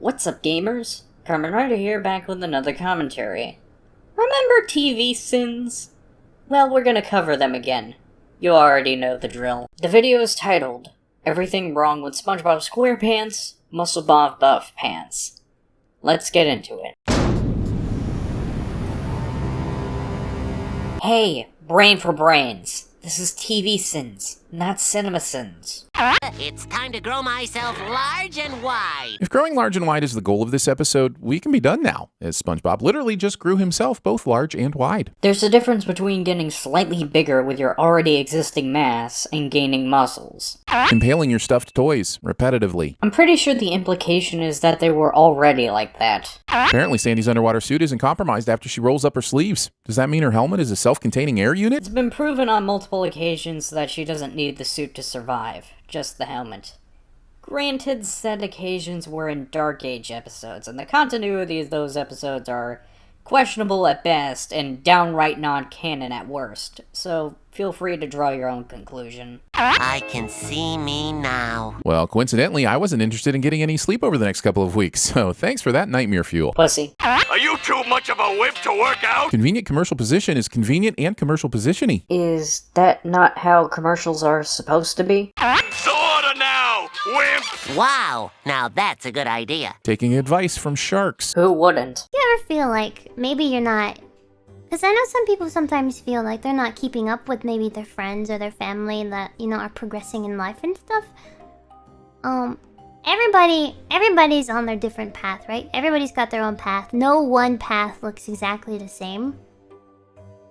What's up, gamers? Carmen Ryder here, back with another commentary. Remember TVSins? Well, we're gonna cover them again. You already know the drill. The video is titled, Everything Wrong with Spongebob Squarepants, Muscle Bob Buff Pants. Let's get into it. Hey, brain for brains. This is TVSins, not CinemaSins. It's time to grow myself large and wide. If growing large and wide is the goal of this episode, we can be done now, as SpongeBob literally just grew himself both large and wide. There's a difference between getting slightly bigger with your already existing mass and gaining muscles. Impaling your stuffed toys, repetitively. I'm pretty sure the implication is that they were already like that. Apparently Sandy's underwater suit isn't compromised after she rolls up her sleeves. Does that mean her helmet is a self-containing air unit? It's been proven on multiple occasions that she doesn't need the suit to survive, just the helmet. Granted, said occasions were in Dark Age episodes, and the continuity of those episodes are questionable at best and downright non-canon at worst, so feel free to draw your own conclusion. I can see me now. Well, coincidentally, I wasn't interested in getting any sleep over the next couple of weeks, so thanks for that nightmare fuel. Pussy. Are you too much of a wimp to work out? Convenient commercial position is convenient and commercial position-y. Is that not how commercials are supposed to be? So order now, wimp! Wow, now that's a good idea. Taking advice from sharks. Who wouldn't? You ever feel like maybe you're not... Because I know some people sometimes feel like they're not keeping up with maybe their friends or their family that, you know, are progressing in life and stuff. Everybody's on their different path, right? Everybody's got their own path. No one path looks exactly the same.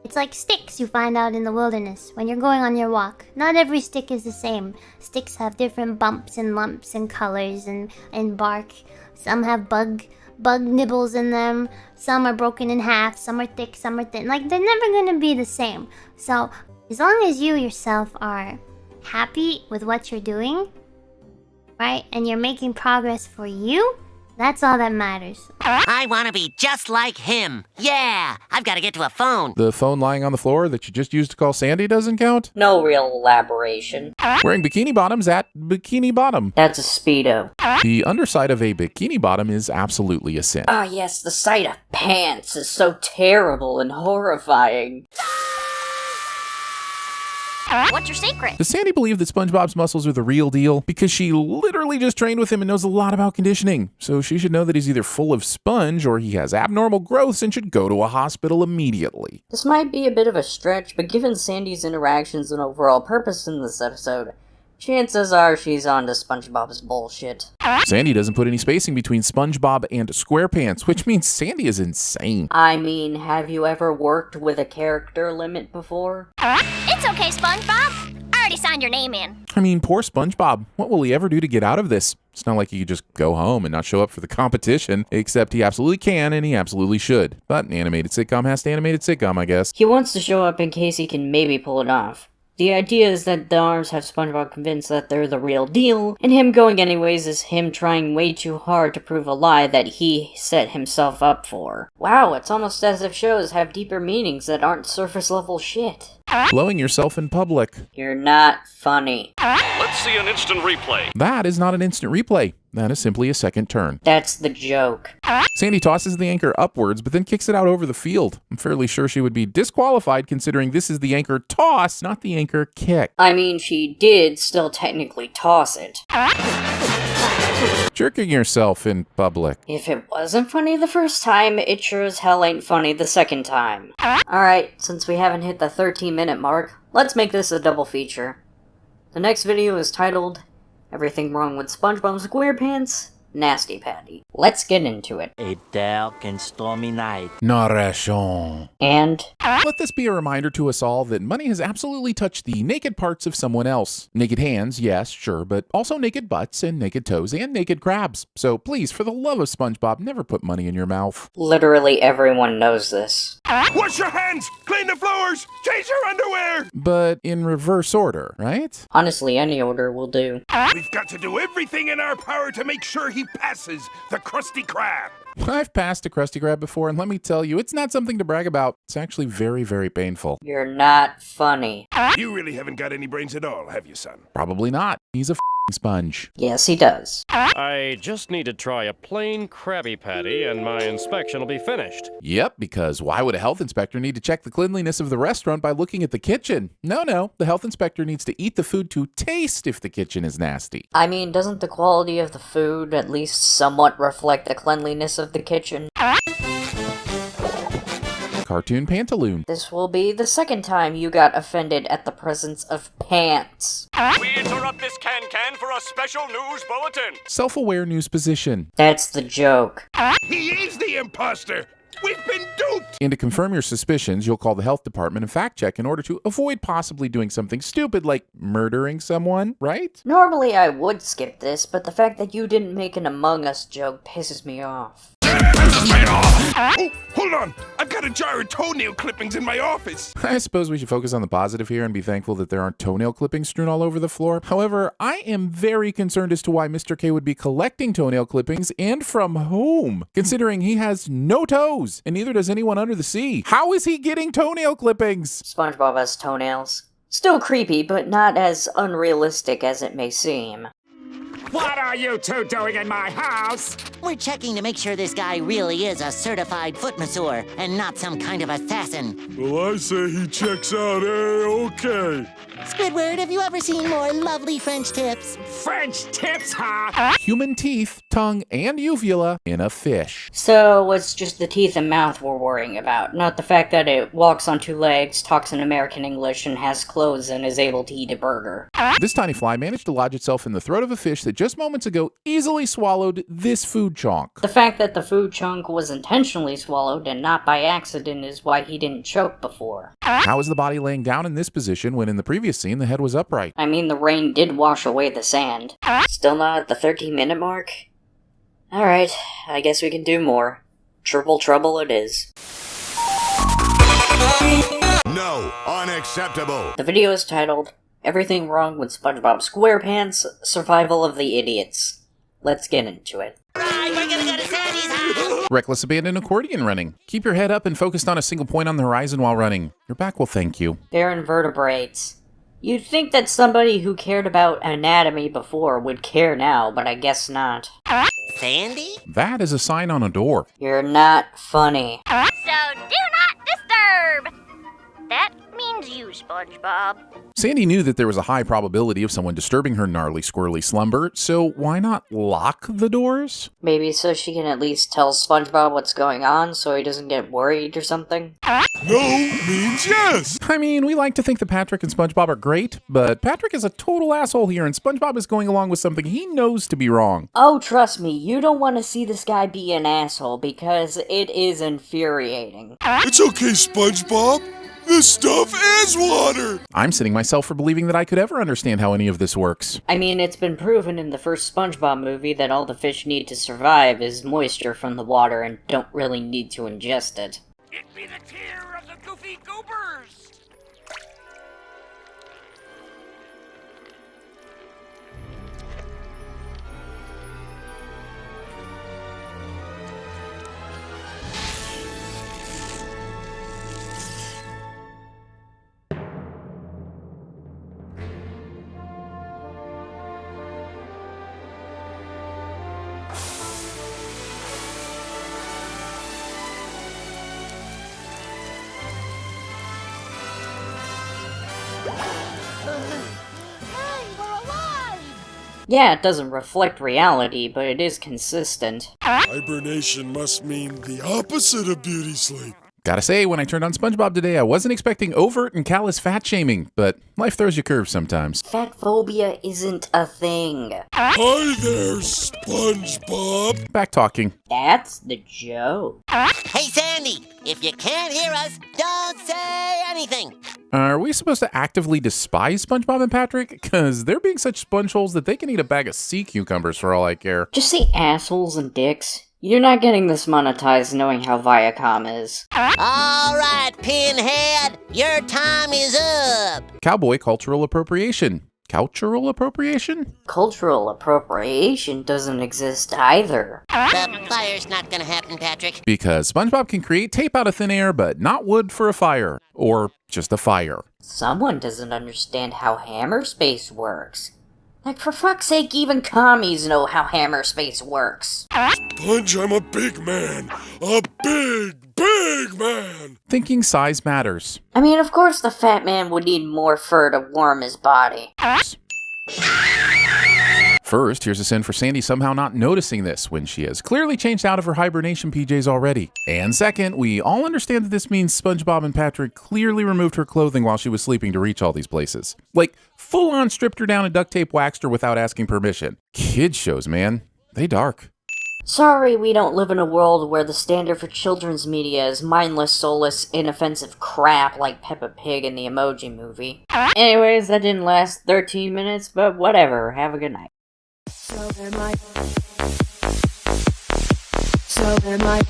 It's like sticks you find out in the wilderness when you're going on your walk. Not every stick is the same. Sticks have different bumps and lumps and colors and bark. Some have bug nibbles in them. Some are broken in half. Some are thick, some are thin. Like, they're never gonna be the same. So, as long as you yourself are happy with what you're doing, right, and you're making progress for you, that's all that matters. I want to be just like him. Yeah, I've got to get to a phone. The phone lying on the floor that you just used to call Sandy doesn't count? No real elaboration. Wearing bikini bottoms at Bikini Bottom. That's a Speedo. The underside of a bikini bottom is absolutely a sin. Ah yes, the sight of pants is so terrible and horrifying. What's your secret? Does Sandy believe that SpongeBob's muscles are the real deal? Because she literally just trained with him and knows a lot about conditioning. So she should know that he's either full of sponge or he has abnormal growths and should go to a hospital immediately. This might be a bit of a stretch, but given Sandy's interactions and overall purpose in this episode, chances are she's onto SpongeBob's bullshit. Sandy doesn't put any spacing between SpongeBob and Squarepants, which means Sandy is insane. I mean, have you ever worked with a character limit before? It's okay, SpongeBob. I already signed your name in. I mean, poor SpongeBob. What will he ever do to get out of this? It's not like he could just go home and not show up for the competition, except he absolutely can and he absolutely should. But animated sitcom has to animated sitcom, I guess. He wants to show up in case he can maybe pull it off. The idea is that the arms have SpongeBob convinced that they're the real deal, and him going anyways is him trying way too hard to prove a lie that he set himself up for. Wow, it's almost as if shows have deeper meanings that aren't surface level shit. Blowing yourself in public. You're not funny. Let's see an instant replay. That is not an instant replay. That is simply a second turn. That's the joke. Sandy tosses the anchor upwards, but then kicks it out over the field. I'm fairly sure she would be disqualified considering this is the anchor toss, not the anchor kick. I mean, she did still technically toss it. Jerking yourself in public. If it wasn't funny the first time, it sure as hell ain't funny the second time. Alright, since we haven't hit the 13-minute mark, let's make this a double feature. The next video is titled, Everything Wrong with Spongebob Squarepants, Nasty Patty. Let's get into it. A dark and stormy night. Narration. And Let this be a reminder to us all that money has absolutely touched the naked parts of someone else. Naked hands, yes, sure, but also naked butts and naked toes and naked crabs. So please, for the love of SpongeBob, never put money in your mouth. literally everyone knows this. Wash your hands, clean the floors, change your underwear! But in reverse order, right? Honestly, any order will do. We've got to do everything in our power to make sure he passes the Krusty Krab. I've passed a Krusty Krab before, and let me tell you, it's not something to brag about. It's actually very, very painful. You're not funny. You really haven't got any brains at all, have you, son? Probably not. He's a sponge. Yes, he does. I just need to try a plain Krabby Patty and my inspection will be finished. Yep, because why would a health inspector need to check the cleanliness of the restaurant by looking at the kitchen? No, the health inspector needs to eat the food to taste if the kitchen is nasty. I mean, doesn't the quality of the food at least somewhat reflect the cleanliness of the kitchen? Cartoon Pantaloon. This will be the second time you got offended at the presence of pants. We interrupt this can for a special news bulletin. Self-aware news position. That's the joke. He is the imposter! We've been duped! And to confirm your suspicions, you'll call the health department and fact check in order to avoid possibly doing something stupid like murdering someone, right? Normally I would skip this, but the fact that you didn't make an Among Us joke pisses me off. Oh, hold on! I've got a jar of toenail clippings in my office! I suppose we should focus on the positive here and be thankful that there aren't toenail clippings strewn all over the floor. However, I am very concerned as to why Mr. K would be collecting toenail clippings and from whom, considering he has no toes, and neither does anyone under the sea. How is he getting toenail clippings? SpongeBob has toenails. Still creepy, but not as unrealistic as it may seem. What are you two doing in my house? We're checking to make sure this guy really is a certified foot masseur and not some kind of assassin. Well, I say he checks out A-okay. Squidward, have you ever seen more lovely French tips? French tips, huh? Human teeth, tongue, and uvula in a fish. So it's just the teeth and mouth we're worrying about, not the fact that it walks on two legs, talks in American English, and has clothes and is able to eat a burger. This tiny fly managed to lodge itself in the throat of a fish that just moments ago easily swallowed this food chunk. The fact that the food chunk was intentionally swallowed and not by accident is why he didn't choke before. How is the body laying down in this position when in the previous scene the head was upright? I mean, the rain did wash away the sand. Still not at the 13-minute mark? Alright, I guess we can do more. Triple trouble it is. No, unacceptable. The video is titled, Everything Wrong with SpongeBob SquarePants, Survival of the Idiots. Let's get into it. Right, we're gonna go to Sandy's house. Reckless abandon accordion running. Keep your head up and focused on a single point on the horizon while running. Your back will thank you. They're invertebrates. You'd think that somebody who cared about anatomy before would care now, but I guess not. Sandy? That is a sign on a door. You're not funny. So do not disturb! That means you, SpongeBob. Sandy knew that there was a high probability of someone disturbing her gnarly, squirrely slumber, so why not lock the doors? Maybe so she can at least tell SpongeBob what's going on so he doesn't get worried or something? No means yes. I mean, we like to think that Patrick and SpongeBob are great, but Patrick is a total asshole here, and SpongeBob is going along with something he knows to be wrong. Oh, trust me, you don't want to see this guy be an asshole because it is infuriating. It's okay, SpongeBob. This stuff is water. I'm sitting myself for believing that I could ever understand how any of this works. I mean, it's been proven in the first SpongeBob movie that all the fish need to survive is moisture from the water and don't really need to ingest it. It be the tear of the Goofy Goobers! Yeah, it doesn't reflect reality, but it is consistent. Hibernation must mean the opposite of beauty sleep. Gotta say, when I turned on SpongeBob today, I wasn't expecting overt and callous fat shaming, but life throws you curves sometimes. Fat phobia isn't a thing. Hi there, SpongeBob. Back talking. That's the joke. Hey, Sandy, if you can't hear us, don't say anything. Are we supposed to actively despise SpongeBob and Patrick? Because they're being such sponge holes that they can eat a bag of sea cucumbers for all I care. Just say assholes and dicks. You're not getting this monetized knowing how Viacom is. All right, Pinhead, your time is up. Cowboy cultural appropriation. Cultural appropriation? Cultural appropriation doesn't exist either. The fire's not gonna happen, Patrick. Because SpongeBob can create tape out of thin air, but not wood for a fire. Or just a fire. Someone doesn't understand how hammer space works. Like, for fuck's sake, even commies know how hammer space works. Sponge, I'm a big man. A big man. Thinking size matters. I mean, of course the fat man would need more fur to warm his body. First, here's a sin for Sandy somehow not noticing this when she has clearly changed out of her hibernation PJs already. And second, we all understand that this means SpongeBob and Patrick clearly removed her clothing while she was sleeping to reach all these places. Like, full-on stripped her down and duct tape waxed her without asking permission. Kids shows, man. They dark. Sorry we don't live in a world where the standard for children's media is mindless, soulless, inoffensive crap like Peppa Pig in the Emoji Movie. Anyways, that didn't last 13 minutes, but whatever. Have a good night. So am I. So am I.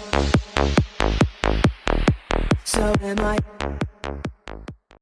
So am I.